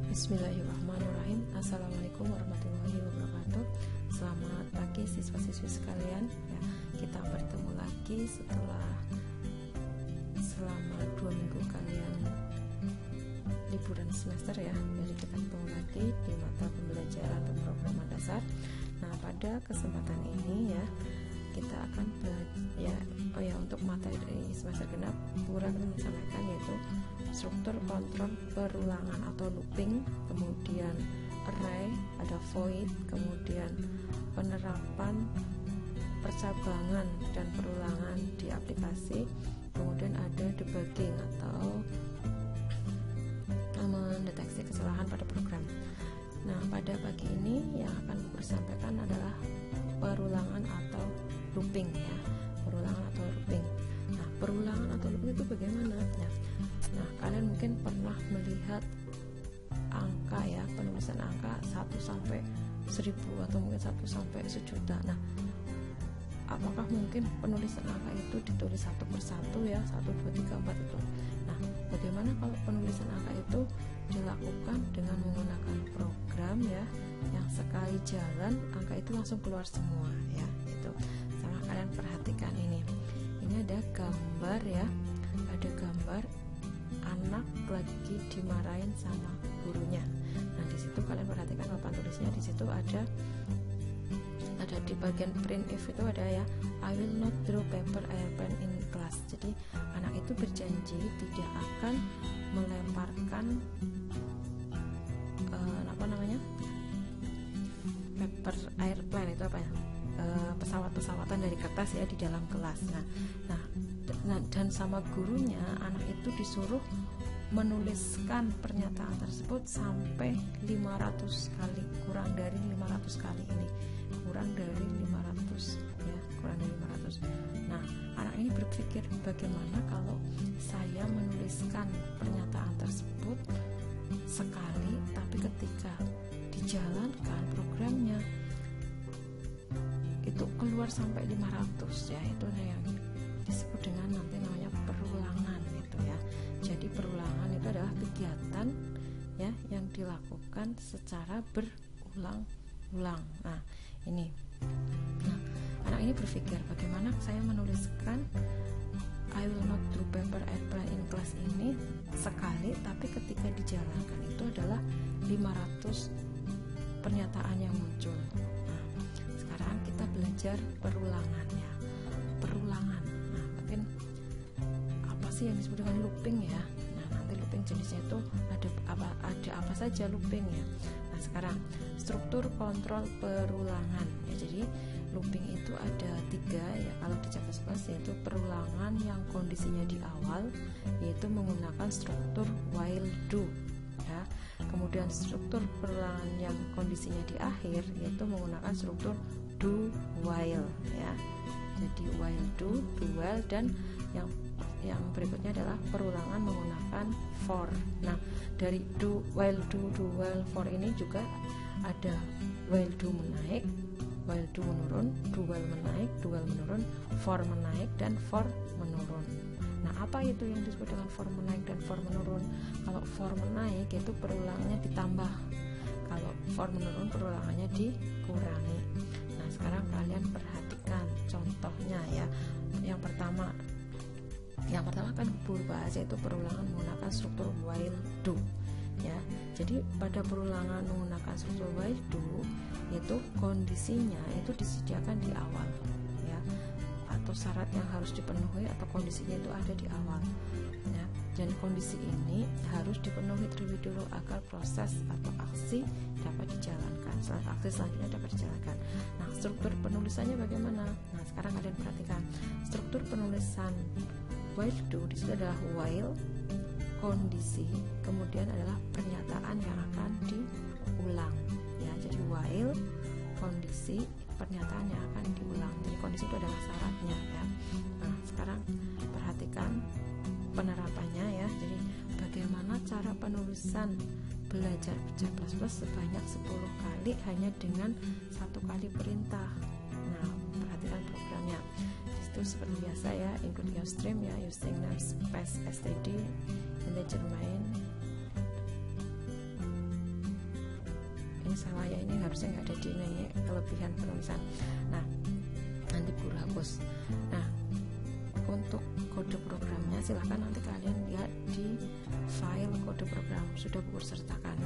Bismillahirrahmanirrahim. Assalamualaikum warahmatullahi wabarakatuh. Selamat pagi siswa-siswi sekalian ya, kita bertemu lagi setelah selama 2 minggu kalian liburan semester ya. Jadi kita ketemu lagi di mata pembelajaran pemrograman dasar. Nah, pada kesempatan ini ya kita akan untuk materi semester genap kurang menyampaikan yaitu struktur kontrol perulangan atau looping, kemudian array, ada void, kemudian penerapan percabangan dan perulangan di aplikasi, kemudian ada debugging atau mendeteksi kesalahan pada program. Nah, pada pagi ini yang akan disampaikan adalah perulangan atau looping ya. Perulangan atau looping. Nah, perulangan atau looping itu bagaimana ya? Nah, kalian mungkin pernah melihat angka ya, penulisan angka 1 sampai 1000 atau mungkin 1 sampai 1.000.000. Nah, apakah mungkin penulisan angka itu ditulis satu persatu ya, 1, 2, 3, 4 itu. Nah, bagaimana kalau penulisan angka itu dilakukan dengan menggunakan program ya, yang sekali jalan angka itu langsung keluar semua ya, itu. Sama kalian perhatikan ini ada gambar ya, ada gambar anak lagi dimarahin sama gurunya. Nah, di situ kalian perhatikan papan tulisnya, di situ ada di bagian print if itu ada ya, I will not draw paper airplane in class. Jadi anak itu berjanji tidak akan melemparkan paper airplane itu apa ya, pesawat-pesawatan dari kertas ya di dalam kelas. Nah, dan sama gurunya anak itu disuruh menuliskan pernyataan tersebut sampai 500 kali, kurang dari 500 kali ini, kurang dari 500 ya, kurang dari 500. Nah, anak ini berpikir bagaimana kalau saya menuliskan pernyataan tersebut sekali, tapi ketika dijalankan programnya itu keluar sampai 500 ya, itu yang disebut dengan nanti namanya perulangan itu ya. Jadi perulangan itu adalah kegiatan ya yang dilakukan secara berulang-ulang. Nah, ini anak ini berpikir bagaimana saya menuliskan I will not do paper airplane in class ini sekali, tapi ketika dijalankan itu adalah 500 pernyataan yang muncul. Nah, sekarang kita belajar perulangannya. Perulangan. Nah, mungkin apa sih yang disebut dengan looping ya? Nah, nanti looping jenisnya itu ada apa saja looping ya. Nah, sekarang struktur kontrol perulangan ya. Jadi looping itu ada 3 ya kalau di C++, yaitu perulangan yang kondisinya di awal yaitu menggunakan struktur while do ya. Kemudian struktur perulangan yang kondisinya di akhir yaitu menggunakan struktur do while ya. Jadi while do while, dan yang berikutnya adalah perulangan menggunakan for. Nah, dari do while for ini juga ada while do menaik, while do menurun, do while menaik, do while menurun, for menaik, dan for menurun. Nah, apa itu yang disebut dengan for menaik dan for menurun? Kalau for menaik itu perulangannya ditambah, kalau for menurun perulangannya dikurangi. Nah, sekarang kalian perhatikan contohnya ya. Yang pertama kan guru bahasa itu perulangan menggunakan struktur while do ya. Jadi pada perulangan menggunakan struktur while do itu kondisinya itu disediakan di awal ya, atau syarat yang harus dipenuhi atau kondisinya itu ada di awal ya. Dan kondisi ini harus dipenuhi terlebih dulu agar proses atau aksi dapat dijalankan. Aksi selanjutnya dapat dijalankan. Nah, struktur penulisannya bagaimana? Nah, sekarang kalian perhatikan struktur penulisan while do di situ adalah while, kondisi, kemudian adalah pernyataan yang akan diulang ya. Jadi while, kondisi, pernyataan yang akan diulang. Jadi kondisi itu adalah syaratnya ya. Nah, sekarang perhatikan penerapannya ya. Jadi bagaimana cara penulisan belajar C++ sebanyak 10 kali hanya dengan 1 kali perintah. Nah, perhatikan programnya. Itu seperti biasa ya, include your stream ya, using namespace std integer main salah ya, ini harusnya nggak ada D nya, ini kelebihan penulisan. Nah, nanti guru hapus. Nah, untuk kode programnya silahkan nanti kalian lihat di file kode program, sudah guru sertakan.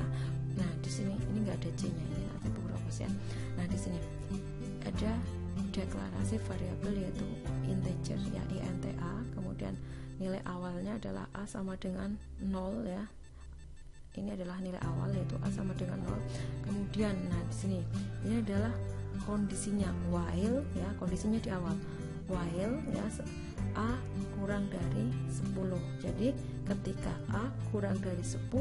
Nah di sini ini nggak ada C nya, ini nanti guru hapus ya. Nah di sini ada deklarasi variabel yaitu integer ya, INTA, kemudian nilai awalnya adalah A sama dengan 0 ya. Ini adalah nilai awal yaitu A sama dengan 0. Kemudian nah di sini ini adalah kondisinya while ya, kondisinya di awal while ya, A kurang dari 10. Jadi ketika A kurang dari 10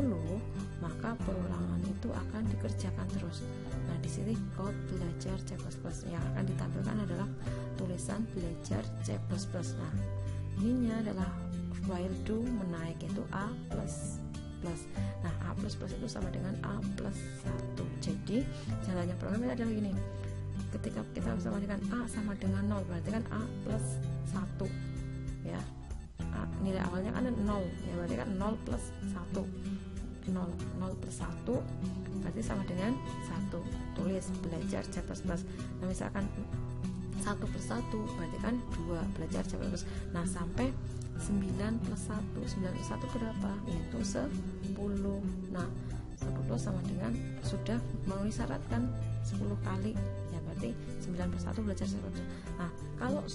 maka perulangan itu akan dikerjakan terus. Nah di sini code belajar C++, yang akan ditampilkan adalah tulisan belajar C++. Nah ininya adalah while do menaik yaitu A plus plus. Nah A plus plus itu sama dengan A plus 1. Jadi jalannya program ini adalah gini, ketika kita sama dengan A sama dengan 0 berarti kan A plus 1 ya. A, nilai awalnya kan 0 ya, berarti kan 0 plus 1, 0 plus 1 berarti sama dengan 1. Tulis belajar C++. Nah misalkan 1 plus 1 berarti kan 2, belajar C++. Nah sampai 9 plus 1, 9 plus 1 berapa? Yaitu 10. Nah 10 sama dengan sudah memenuhi syarat kan 10 kali ya, berarti 9 plus 1 belajar C++. Nah kalau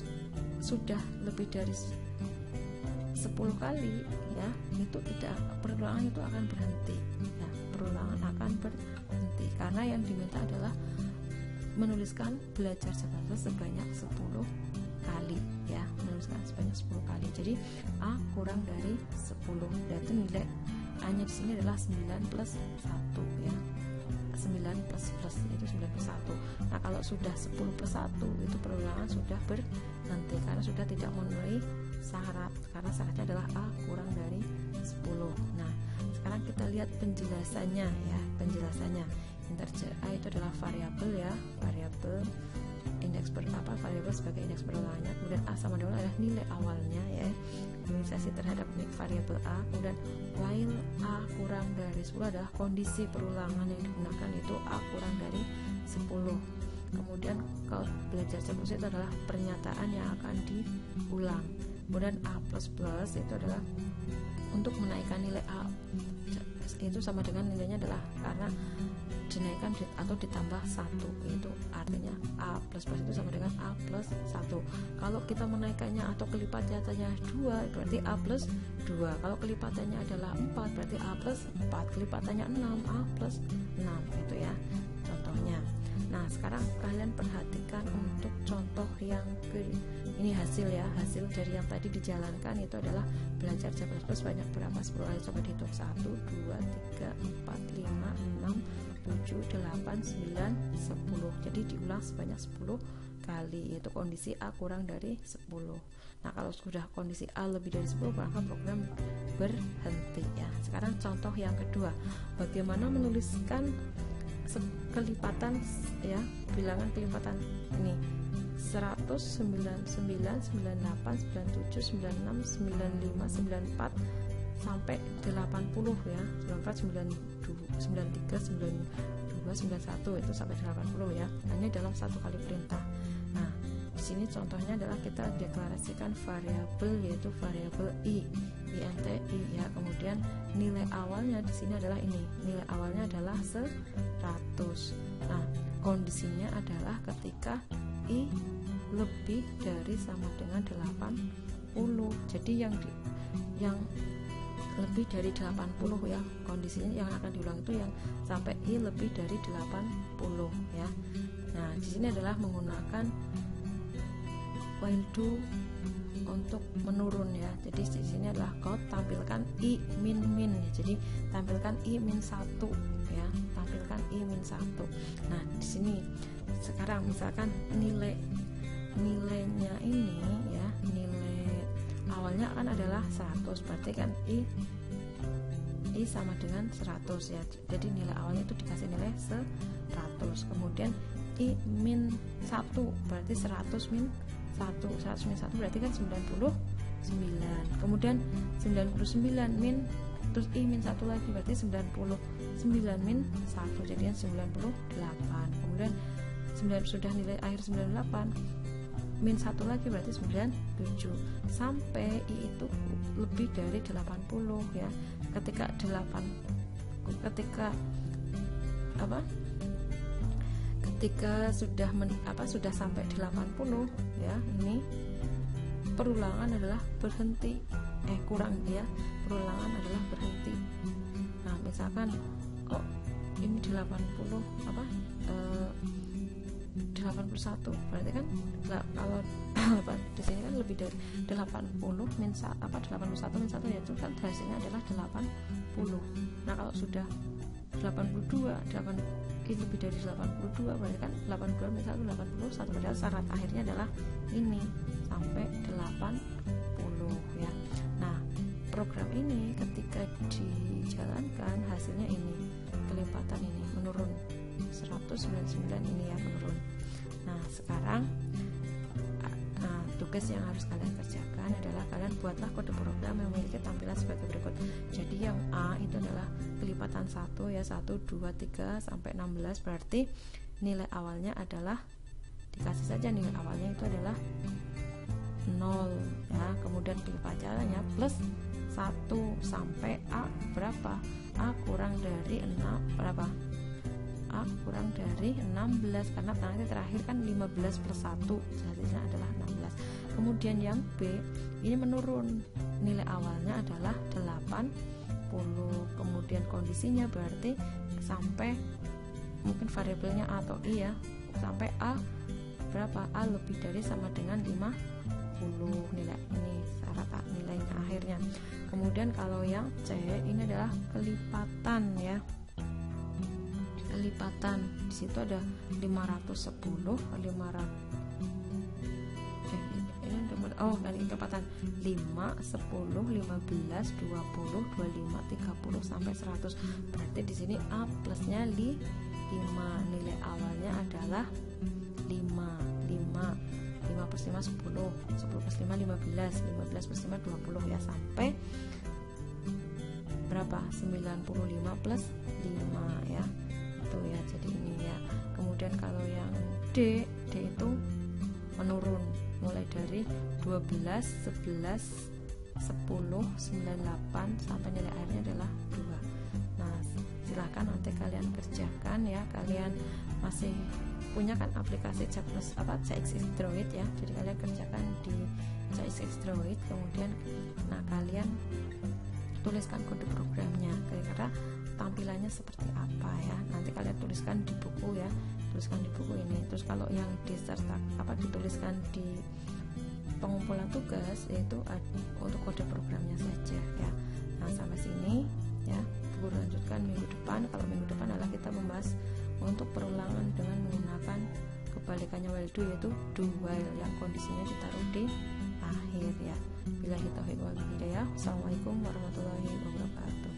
sudah lebih dari 10 kali ya, itu tidak, perulangan itu akan berhenti ya, perulangan akan berhenti karena yang diminta adalah menuliskan belajar C++ sebanyak 10 kali ya, menuliskan sebanyak 10 kali. Jadi A kurang dari 10, dan itu nilai A nya di sini adalah 9 plus 1 ya, 9 plus plus itu 9 plus 1. Nah kalau sudah 10 plus 1 itu perulangan sudah berhenti karena sudah tidak memenuhi syarat, karena syaratnya adalah A kurang dari 10. Nah sekarang kita lihat penjelasannya ya, penjelasannya. Integer A itu adalah variabel ya, variabel indeks variabel sebagai indeks perulangannya. Kemudian A sama dengan adalah nilai awalnya ya, inisialisasi terhadap variabel A. Kemudian while A kurang dari 10 adalah kondisi perulangan yang digunakan, itu A kurang dari 10. Kemudian kalau belajar C++ itu adalah pernyataan yang akan diulang. Kemudian A++ itu adalah untuk menaikkan nilai A, itu sama dengan nilainya adalah karena dinaikkan atau ditambah 1, itu artinya A++ itu sama dengan A plus 1. Kalau kita menaikkannya atau kelipatannya 2 berarti A plus 2. Kalau kelipatannya adalah 4 berarti A plus 4. Kelipatannya 6 A plus 6, itu ya contohnya. Nah sekarang kalian perhatikan untuk contoh yang ini hasil ya, hasil dari yang tadi dijalankan itu adalah belajar C++ banyak berapa? 10 kali. Coba dihitung 1, 2, 3, 4, 5, 6, 7, 8, 9, 10. Jadi diulang sebanyak 10 kali, yaitu kondisi A kurang dari 10. Nah kalau sudah kondisi A lebih dari 10 maka program berhenti ya. Sekarang contoh yang kedua, bagaimana menuliskan kelipatan ya, bilangan kelipatan ini 100, 99, 98, 97, 96, 95, 94 sampai 80 ya, 94, 93, 92, 91 itu sampai 80 ya, hanya dalam satu kali perintah. Nah di sini contohnya adalah kita deklarasikan variabel yaitu variabel INT ya, kemudian nilai awalnya di sini adalah ini, nilai awalnya adalah 100. Nah kondisinya adalah ketika I lebih dari sama dengan 80. Jadi yang lebih dari 80 ya, kondisinya yang akan diulang itu yang sampai I lebih dari 80 ya. Nah di sini adalah menggunakan while do untuk menurun ya. Jadi di sini adalah code tampilkan I min min ya. Jadi tampilkan I min 1 ya, tampilkan I min 1. Nah di sini sekarang misalkan nilainya ini ya, nilai awalnya kan adalah 100, berarti kan I sama dengan 100 ya. Jadi nilai awalnya itu dikasih nilai 100. Kemudian I min 1 berarti 100 min 1. 100 min 1 berarti kan 99. Kemudian 99 min terus I min 1 lagi berarti 99 min 1 jadinya 98. Kemudian sudah nilai akhir 98, min 1 lagi berarti 97, sampai I itu lebih dari 80 ya. Ketika sudah sampai 80 ya, ini perulangan adalah berhenti, perulangan adalah berhenti. Nah, misalkan kok ini 81, berarti kan kalau di sini kan lebih dari 81 min 1 yaitu kan hasilnya adalah 80. Nah, kalau sudah 82 lebih dari 82 berarti kan 82 min 1 81, padahal syarat akhirnya adalah ini sampai 80 ya. Nah, program ini ketika dijalankan hasilnya ini kelipatan ini menurun 199 ini ya, menurun. Nah, sekarang tugas yang harus kalian kerjakan adalah kalian buatlah kode program yang memiliki tampilan sebagai berikut. Jadi yang A itu adalah kelipatan 1 ya, 1, 2, 3 sampai 16, berarti nilai awalnya adalah dikasih saja nilai awalnya itu adalah 0 ya. Kemudian kelipatannya plus 1 sampai A berapa? A kurang dari 6 berapa? A kurang dari 16 karena nanti terakhir kan 15 plus 1 hasilnya adalah 16. Kemudian yang B ini menurun, nilai awalnya adalah 80, kemudian kondisinya berarti sampai mungkin variabelnya A atau I ya, sampai A berapa? A lebih dari sama dengan 50 nilai ini syarat nilainya akhirnya. Kemudian kalau yang C ini adalah kelipatan ya, kelipatan di situ ada 510 kali kelipatan 5, 10, 15, 20, 25, 30 sampai 100. Berarti di sini A plusnya 5, nilai awalnya adalah 5 plus 5 10 plus 5 15 plus 5 20 ya, sampai berapa? 95 plus 5 ya, itu ya. Jadi ini ya. Kemudian kalau yang D itu menurun mulai dari 12, 11, 10, 98 sampai nilai akhirnya adalah 2. Nah, silahkan nanti kalian kerjakan ya. Kalian masih punya kan aplikasi CX Droid ya, jadi kalian kerjakan di CX Droid. Kemudian kalian tuliskan kode programnya kira-kira tampilannya seperti apa ya, nanti kalian tuliskan di buku ya, tuliskan di buku ini. Terus kalau yang dituliskan di pengumpulan tugas yaitu untuk kode programnya saja ya. Nah, sampai sini ya, guru lanjutkan minggu depan. Kalau minggu depan adalah kita membahas untuk perulangan dengan menggunakan kebalikannya while do, yaitu do while yang kondisinya ditaruh di akhir ya. Billahi taufiq wal hidayah. Assalamualaikum warahmatullahi wabarakatuh.